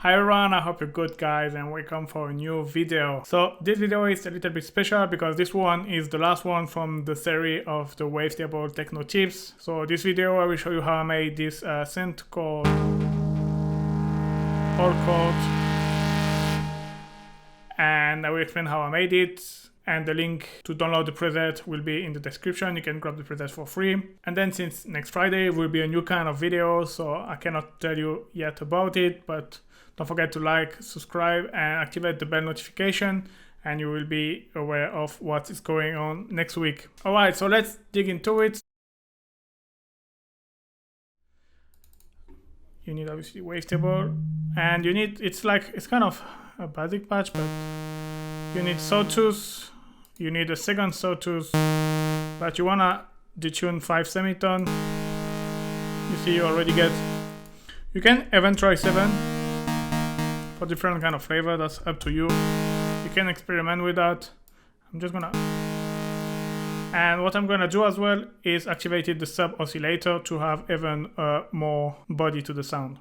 Hi everyone, I hope you're good guys and welcome for a new video. So this video is a little bit special because this one is the last one from the series of the wavetable techno tips. So this video I will show you how I made this synth called all chords, and I will explain how I made it. And the link to download the preset will be in the description. You can grab the preset for free. And then since next Friday will be a new kind of video, so I cannot tell you yet about it, but don't forget to like, subscribe and activate the bell notification and you will be aware of what is going on next week. Alright, so let's dig into it. You need obviously wavetable and you need, it's kind of a basic patch, but you need sawtooth. You need a second sawtooth, but you wanna detune 5 semitone. You see, you already get. You can even try 7 for different kind of flavor. That's up to you. You can experiment with that. I'm just gonna. And what I'm gonna do as well is activate the sub oscillator to have even more body to the sound.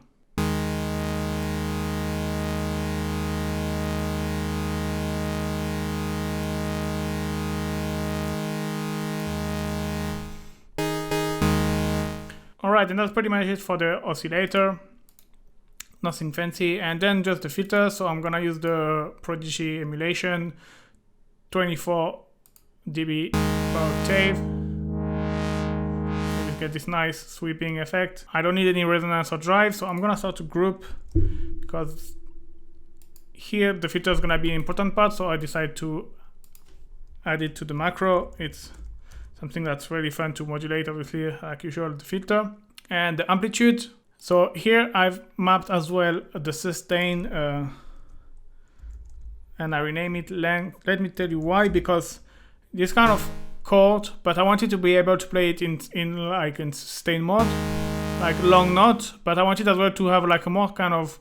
Alright, and that's pretty much it for the oscillator. Nothing fancy. And then just the filter. So I'm gonna use the Prodigy emulation 24 dB per octave. You get this nice sweeping effect. I don't need any resonance or drive, so I'm gonna start to group because here the filter is gonna be an important part, so I decided to add it to the macro. It's something that's really fun to modulate, obviously, like usual, the filter. And the amplitude. So here I've mapped as well the sustain and I rename it length. Let me tell you why, because this kind of chord, but I wanted to be able to play it in sustain mode, like long note, but I wanted as well to have like a more kind of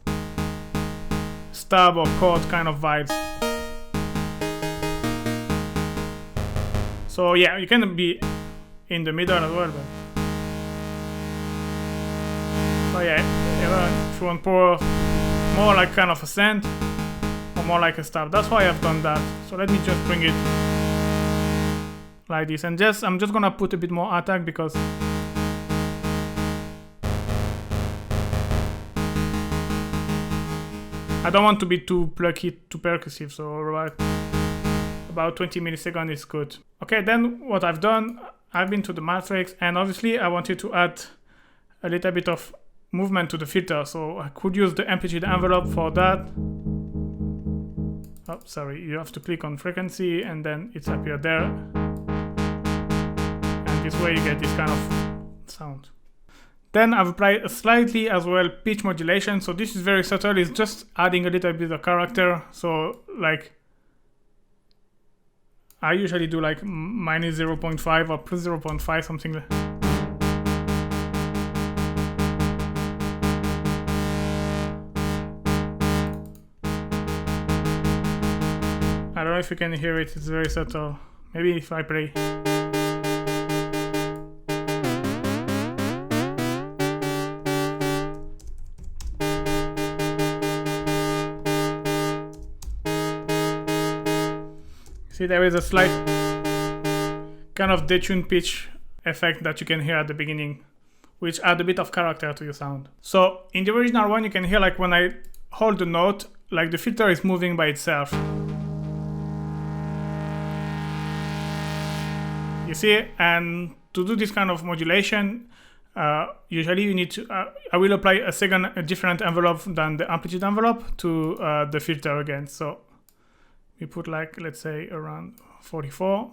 stab or chord kind of vibes. So yeah, you can be in the middle as well, but so yeah, if you want more like kind of a synth or more like a stab, that's why I've done that. So let me just bring it like this, and I'm just gonna put a bit more attack because I don't want to be too plucky, too percussive. So about 20 milliseconds is good. Okay, then what I've done, I've been to the matrix, and obviously I wanted to add a little bit of movement to the filter, so I could use the amplitude envelope for that. Oh, sorry, you have to click on frequency and then it's appeared there. And this way you get this kind of sound. Then I've applied a slightly as well pitch modulation, so this is very subtle, it's just adding a little bit of character. So like I usually do like minus 0.5 or plus 0.5, something like that. I don't know if you can hear it, it's very subtle. Maybe if I play. See, there is a slight kind of detune pitch effect that you can hear at the beginning, which add a bit of character to your sound. So in the original one, you can hear like when I hold the note, like the filter is moving by itself. You see, and to do this kind of modulation, usually you need to, I will apply a different envelope than the amplitude envelope to the filter again. So we put like, let's say around 44.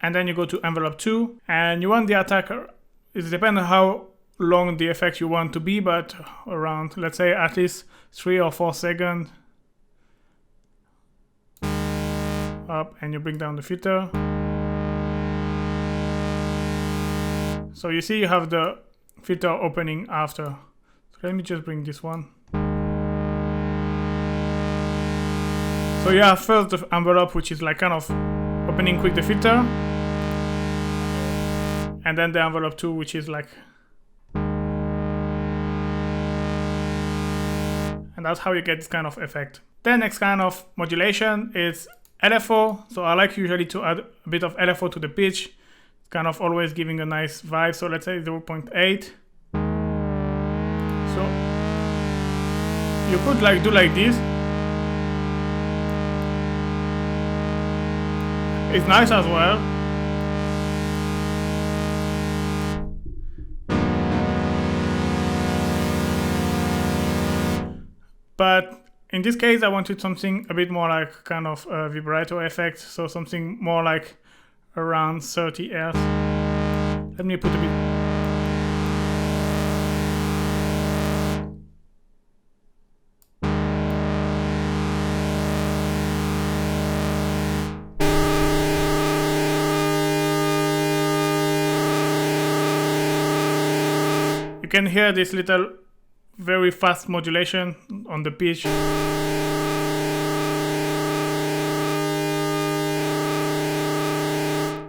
And then you go to envelope 2 and you want the attacker. It depends on how long the effect you want to be, but around, let's say at least 3 or 4 seconds. Up, and you bring down the filter. So you see you have the filter opening after. So let me just bring this one. So you have first the envelope, which is like kind of opening quick the filter. And then the envelope 2, which is like and that's how you get this kind of effect. Then next kind of modulation is LFO. So I like usually to add a bit of LFO to the pitch. It's kind of always giving a nice vibe. So let's say 0.8. So you could like do like this. It's nice as well. But in this case, I wanted something a bit more like kind of a vibrato effect, so something more like around 30 Hz. Let me put a bit. You can hear this little very fast modulation on the pitch.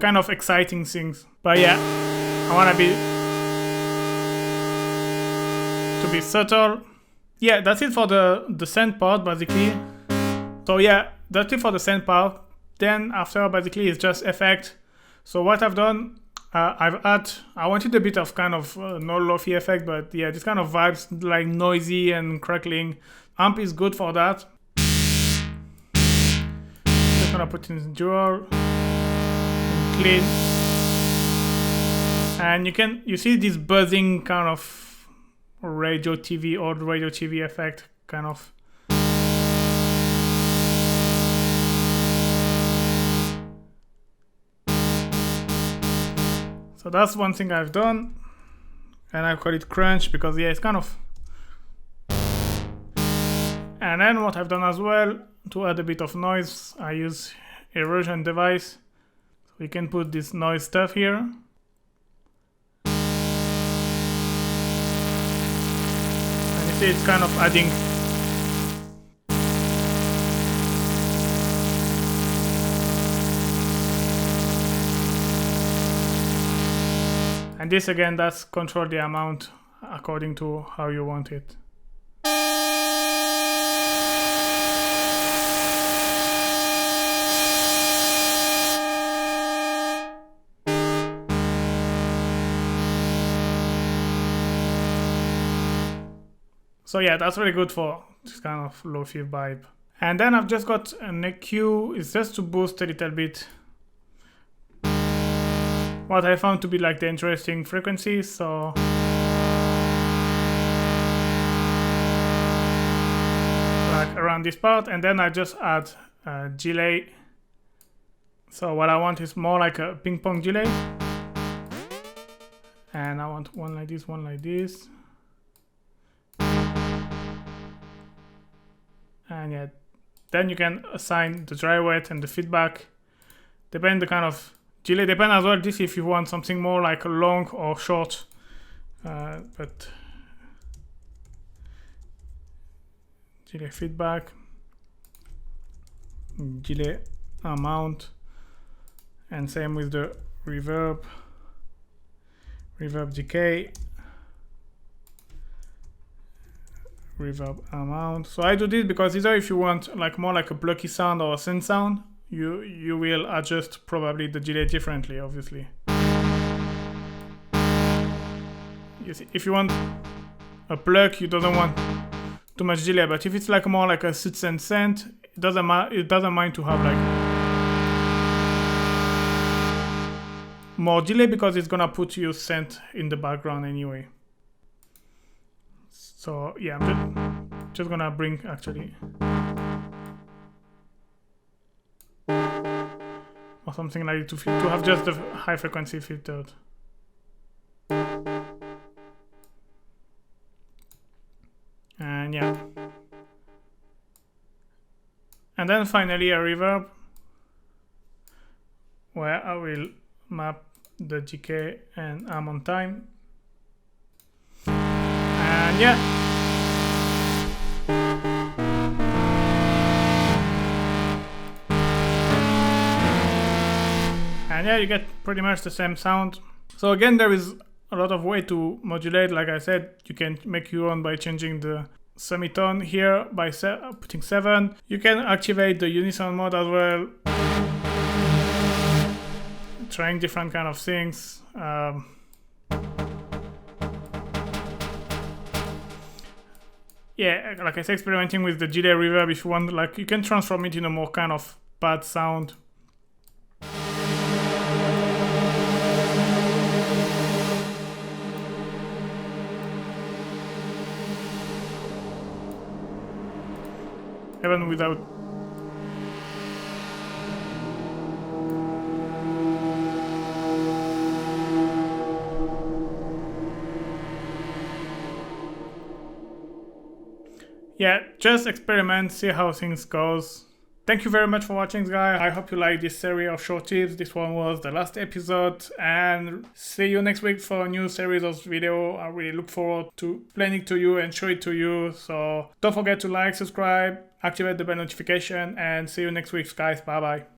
Kind of exciting things. But yeah, I want to be subtle. Yeah, that's it for the synth part basically. So yeah, that's it for the synth part. Then after basically it's just effect. So what I've done, I wanted a bit of kind of no lo-fi effect, but yeah, this kind of vibes like noisy and crackling. Amp is good for that. Just gonna put in dual and clean, and you see this buzzing kind of radio TV or radio TV effect kind of. So that's one thing I've done, and I call it crunch because yeah, it's kind of. And then what I've done as well, to add a bit of noise, I use erosion device. So we can put this noise stuff here. And you see it's kind of adding. And this again, that's control the amount according to how you want it. So yeah, that's really good for this kind of lo-fi vibe. And then I've just got an EQ, it's just to boost a little bit what I found to be like the interesting frequencies. So like around this part, and then I just add a delay. So what I want is more like a ping pong delay, and I want one like this, one like this, and yeah, then you can assign the dry wet and the feedback, depend the kind of delay, depend as well this if you want something more like long or short, but delay feedback, delay amount, and same with the reverb decay, reverb amount. So I do this because either if you want like more like a blocky sound or a synth sound, you will adjust probably the delay differently, obviously. You see, if you want a plug, you don't want too much delay, but if it's like more like a synth and synth, it doesn't mind to have like more delay because it's gonna put your synth in the background anyway. So yeah, I'm just gonna bring actually or something like to have just the high frequency filtered. And yeah, and then finally a reverb where I will map the decay and I'm on time. And yeah, and yeah, you get pretty much the same sound. So again, there is a lot of way to modulate. Like I said, you can make your own by changing the semitone here by putting 7. You can activate the unison mode as well, trying different kind of things. Yeah, like I said, experimenting with the delay reverb. If you want, like, you can transform it in a more kind of pad sound. Even without. Yeah, just experiment, see how things goes. Thank you very much for watching, guys. I hope you like this series of short tips. This one was the last episode, and see you next week for a new series of video. I really look forward to playing it to you and show it to you. So don't forget to like, subscribe, activate the bell notification, and see you next week, guys. Bye bye.